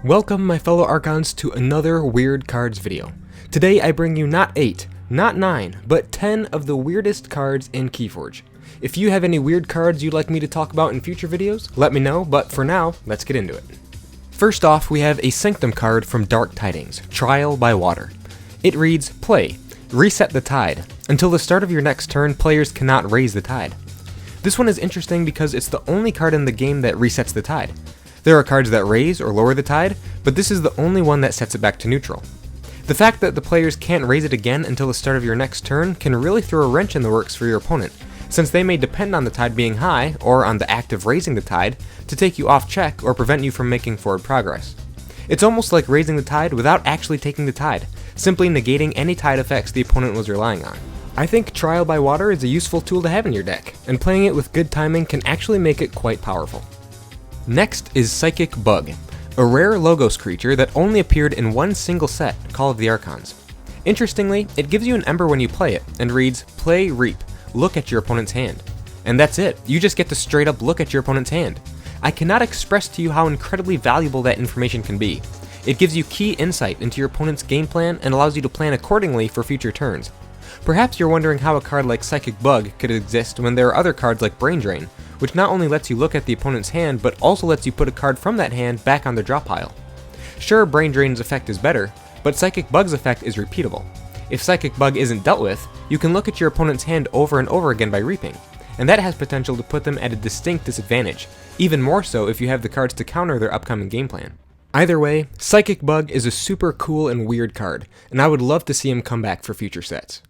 Welcome my fellow Archons to another Weird Cards video. Today I bring you not 8, not 9, but 10 of the weirdest cards in KeyForge. If you have any weird cards you'd like me to talk about in future videos, let me know, but for now, let's get into it. First off, we have a Sanctum card from Dark Tidings, Trial by Water. It reads, play, reset the tide. Until the start of your next turn, players cannot raise the tide. This one is interesting because it's the only card in the game that resets the tide. There are cards that raise or lower the tide, but this is the only one that sets it back to neutral. The fact that the players can't raise it again until the start of your next turn can really throw a wrench in the works for your opponent, since they may depend on the tide being high, or on the act of raising the tide, to take you off check or prevent you from making forward progress. It's almost like raising the tide without actually taking the tide, simply negating any tide effects the opponent was relying on. I think Trial by Water is a useful tool to have in your deck, and playing it with good timing can actually make it quite powerful. Next is Psychic Bug, a rare Logos creature that only appeared in one single set, Call of the Archons. Interestingly, it gives you an Ember when you play it, and reads, play Reap, look at your opponent's hand. And that's it, you just get to straight up look at your opponent's hand. I cannot express to you how incredibly valuable that information can be. It gives you key insight into your opponent's game plan and allows you to plan accordingly for future turns. Perhaps you're wondering how a card like Psychic Bug could exist when there are other cards like Brain Drain, which not only lets you look at the opponent's hand, but also lets you put a card from that hand back on the drop pile. Sure, Brain Drain's effect is better, but Psychic Bug's effect is repeatable. If Psychic Bug isn't dealt with, you can look at your opponent's hand over and over again by reaping, and that has potential to put them at a distinct disadvantage, even more so if you have the cards to counter their upcoming game plan. Either way, Psychic Bug is a super cool and weird card, and I would love to see him come back for future sets.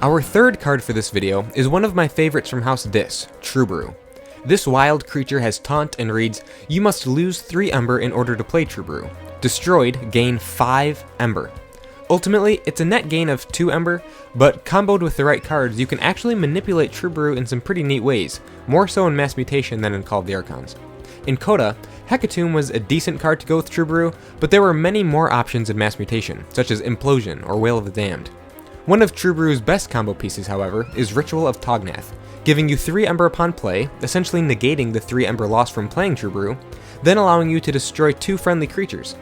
Our third card for this video is one of my favorites from House Dis, Truebaru. This wild creature has taunt and reads, you must lose 3 Ember in order to play Truebaru. Destroyed, gain 5 Ember. Ultimately, it's a net gain of 2 Ember, but comboed with the right cards, you can actually manipulate Truebaru in some pretty neat ways, more so in Mass Mutation than in Call of the Archons. In Coda, Hecatomb was a decent card to go with Truebaru, but there were many more options in Mass Mutation, such as Implosion or Wail of the Damned. One of Truebaru's best combo pieces, however, is Ritual of Tognath, giving you 3 Ember upon play, essentially negating the 3 Ember loss from playing Truebaru, then allowing you to destroy 2 friendly creatures.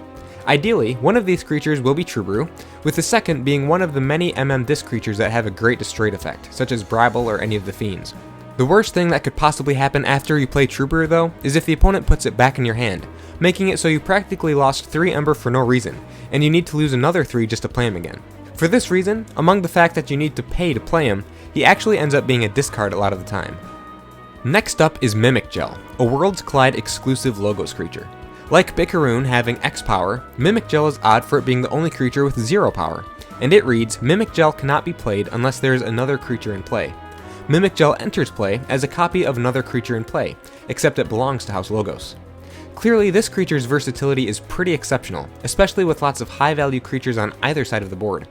Ideally, one of these creatures will be Truebaru, with the second being one of the many Disc creatures that have a great destroyed effect, such as Bribble or any of the Fiends. The worst thing that could possibly happen after you play Truebaru though, is if the opponent puts it back in your hand, making it so you practically lost 3 Ember for no reason, and you need to lose another 3 just to play him again. For this reason, among the fact that you need to pay to play him, he actually ends up being a discard a lot of the time. Next up is Mimic Gel, a Worlds Collide exclusive Logos creature. Like Bikaroon having X power, Mimic Gel is odd for it being the only creature with 0 power, and it reads, Mimic Gel cannot be played unless there is another creature in play. Mimic Gel enters play as a copy of another creature in play, except it belongs to House Logos. Clearly, this creature's versatility is pretty exceptional, especially with lots of high-value creatures on either side of the board.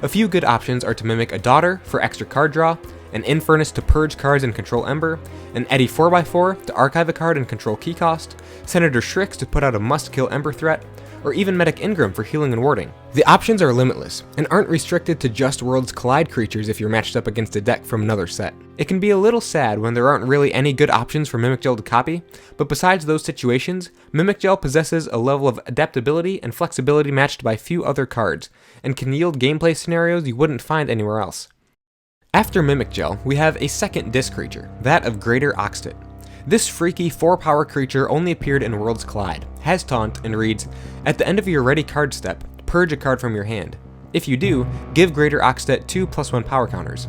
A few good options are to mimic a Daughter for extra card draw, an Infernus to purge cards and control Ember, an Eddy 4x4 to archive a card and control key cost, Senator Shrix to put out a must-kill Ember threat, or even Medic Ingram for healing and warding. The options are limitless, and aren't restricted to just Worlds Collide creatures if you're matched up against a deck from another set. It can be a little sad when there aren't really any good options for Mimic Gel to copy, but besides those situations, Mimic Gel possesses a level of adaptability and flexibility matched by few other cards, and can yield gameplay scenarios you wouldn't find anywhere else. After Mimic Gel, we have a second disc creature, that of Greater Oxtet. This freaky 4-power creature only appeared in Worlds Collide, has taunt, and reads, at the end of your ready card step, purge a card from your hand. If you do, give Greater Oxtet 2 +1 power counters.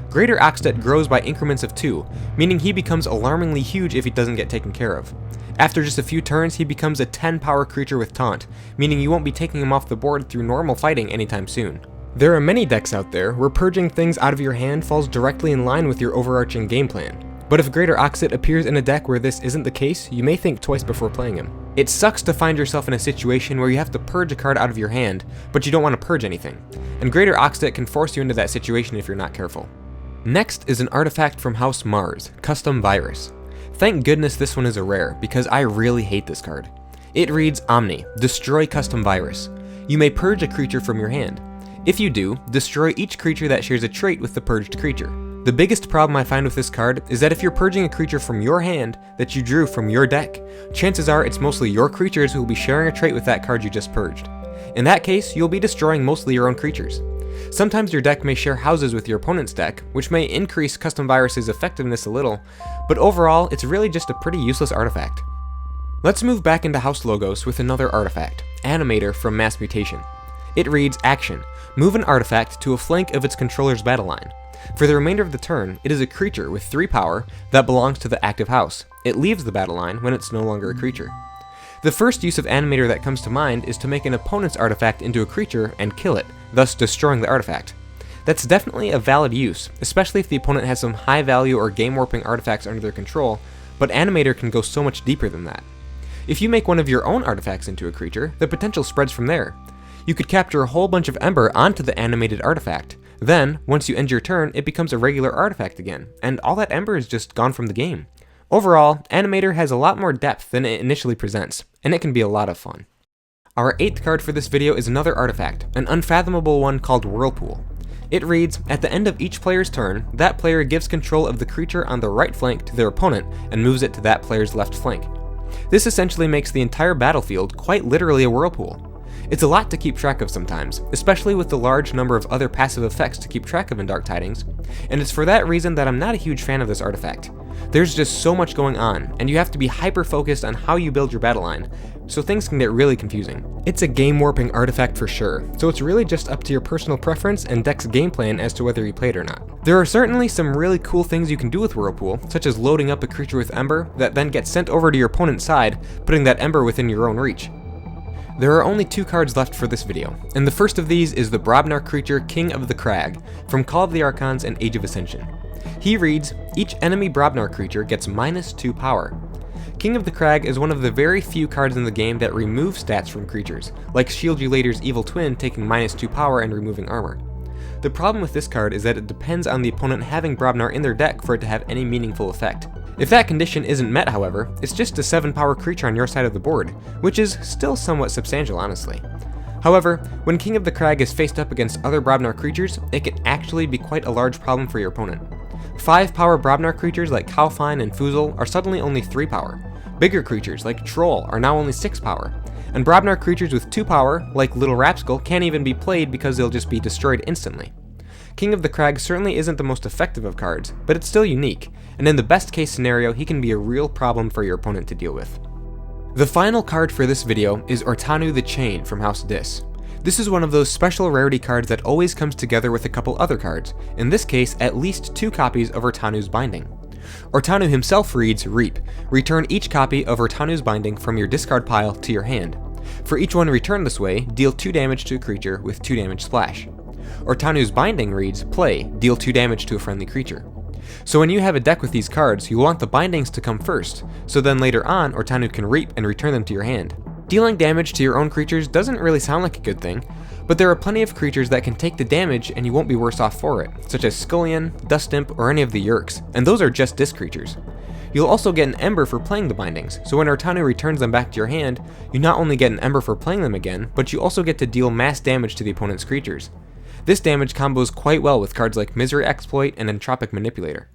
Greater Oxtet grows by increments of 2, meaning he becomes alarmingly huge if he doesn't get taken care of. After just a few turns, he becomes a 10-power creature with taunt, meaning you won't be taking him off the board through normal fighting anytime soon. There are many decks out there where purging things out of your hand falls directly in line with your overarching game plan. But if Greater Oxtet appears in a deck where this isn't the case, you may think twice before playing him. It sucks to find yourself in a situation where you have to purge a card out of your hand, but you don't want to purge anything, and Greater Oxtet can force you into that situation if you're not careful. Next is an artifact from House Mars, Custom Virus. Thank goodness this one is a rare, because I really hate this card. It reads, Omni, destroy Custom Virus. You may purge a creature from your hand. If you do, destroy each creature that shares a trait with the purged creature. The biggest problem I find with this card is that if you're purging a creature from your hand that you drew from your deck, chances are it's mostly your creatures who will be sharing a trait with that card you just purged. In that case, you'll be destroying mostly your own creatures. Sometimes your deck may share houses with your opponent's deck, which may increase Custom Virus's effectiveness a little, but overall, it's really just a pretty useless artifact. Let's move back into House Logos with another artifact, Animator from Mass Mutation. It reads, Action. Move an artifact to a flank of its controller's battle line. For the remainder of the turn, it is a creature with 3 power that belongs to the active house. It leaves the battle line when it's no longer a creature. The first use of Animator that comes to mind is to make an opponent's artifact into a creature and kill it, thus destroying the artifact. That's definitely a valid use, especially if the opponent has some high value or game warping artifacts under their control, but Animator can go so much deeper than that. If you make one of your own artifacts into a creature, the potential spreads from there. You could capture a whole bunch of Ember onto the animated artifact. Then, once you end your turn, it becomes a regular artifact again, and all that Ember is just gone from the game. Overall, Animator has a lot more depth than it initially presents, and it can be a lot of fun. Our 8th card for this video is another artifact, an unfathomable one called Whirlpool. It reads, at the end of each player's turn, that player gives control of the creature on the right flank to their opponent and moves it to that player's left flank. This essentially makes the entire battlefield quite literally a whirlpool. It's a lot to keep track of sometimes, especially with the large number of other passive effects to keep track of in Dark Tidings, and it's for that reason that I'm not a huge fan of this artifact. There's just so much going on, and you have to be hyper-focused on how you build your battle line, so things can get really confusing. It's a game-warping artifact for sure, so it's really just up to your personal preference and deck's game plan as to whether you play it or not. There are certainly some really cool things you can do with Whirlpool, such as loading up a creature with Ember that then gets sent over to your opponent's side, putting that Ember within your own reach. There are only 2 cards left for this video, and the first of these is the Brobnar creature King of the Crag, from Call of the Archons and Age of Ascension. He reads, each enemy Brobnar creature gets -2 power. King of the Crag is one of the very few cards in the game that remove stats from creatures, like Shield Ulator's Evil Twin taking -2 power and removing armor. The problem with this card is that it depends on the opponent having Brobnar in their deck for it to have any meaningful effect. If that condition isn't met, however, it's just a 7 power creature on your side of the board, which is still somewhat substantial, honestly. However, when King of the Crag is faced up against other Brobnar creatures, it can actually be quite a large problem for your opponent. 5 power Brobnar creatures like Cowfine and Foozle are suddenly only 3 power. Bigger creatures like Troll are now only 6 power. And Brobnar creatures with 2 power, like Little Rapskull, can't even be played because they'll just be destroyed instantly. King of the Crag certainly isn't the most effective of cards, but it's still unique, and in the best case scenario, he can be a real problem for your opponent to deal with. The final card for this video is Ortannu the Chained from House Dis. This is one of those special rarity cards that always comes together with a couple other cards, in this case at least 2 copies of Ortannu's Binding. Ortannu himself reads, Reap. Return each copy of Ortannu's Binding from your discard pile to your hand. For each one returned this way, deal 2 damage to a creature with 2 damage splash. Ortannu's Binding reads, Play. Deal 2 damage to a friendly creature. So when you have a deck with these cards, you want the bindings to come first, so then later on, Ortannu can reap and return them to your hand. Dealing damage to your own creatures doesn't really sound like a good thing, but there are plenty of creatures that can take the damage and you won't be worse off for it, such as Scullion, Dust Imp, or any of the Yerks, and those are just disc creatures. You'll also get an Ember for playing the bindings, so when Ortannu returns them back to your hand, you not only get an Ember for playing them again, but you also get to deal mass damage to the opponent's creatures. This damage combos quite well with cards like Misery Exploit and Entropic Manipulator.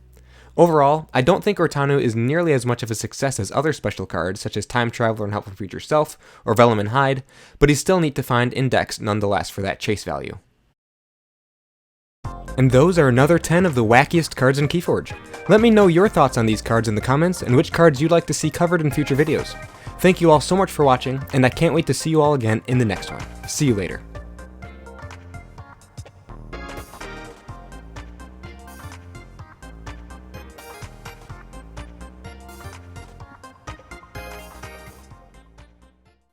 Overall, I don't think Ortannu is nearly as much of a success as other special cards such as Time Traveler and Help from Future Self, or Vellum and Hide, but he's still neat to find in decks nonetheless for that chase value. And those are another 10 of the wackiest cards in KeyForge. Let me know your thoughts on these cards in the comments and which cards you'd like to see covered in future videos. Thank you all so much for watching, and I can't wait to see you all again in the next one. See you later.